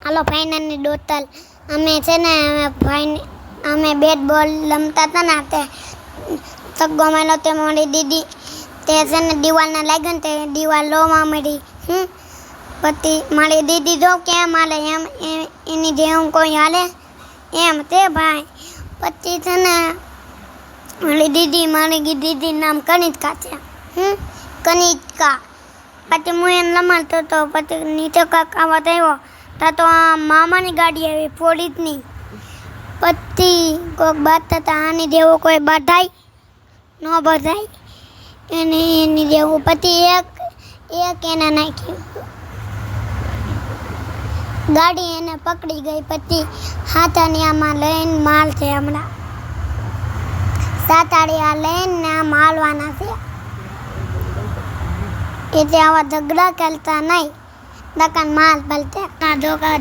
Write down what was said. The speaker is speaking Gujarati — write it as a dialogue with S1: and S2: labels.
S1: હાલો ફાઈનલની બોટલ અમે છે ને અમે બેટ બોલ રમતા હતા ને તે સગ્ગો માર્યો તે મારી દીદી તે છે ને દિવાલને લાગ્યો ને તે દિવાલ રોવા મળી. પછી મારી દીદી જો કેમ હાલે એમ એની જેવું કોઈ હાલે એમ તે ભાઈ. પછી છે ને મારી દીદી નામ કનિષ્કા છે. કનિષ્કા. પછી હું એને રમાડતો હતો. પછી નીચે કાકા આવ્યો તો આ મામાની ગાડી આવી પોલીસની. પછી કોઈક બાત થતા આની જેવું કોઈ બધાય ન બધાય એની જેવું. પછી એક એને નાખ્યું ગાડી એને પકડી ગઈ. પછી હાથાની આમાં લઈને માલ છે હમણાં સાતાડિયા લઈને આમ હાલવાના છે. એટલે આવા ઝઘડા કરતા નહીં દકાન માલ પલતે ના ધોકા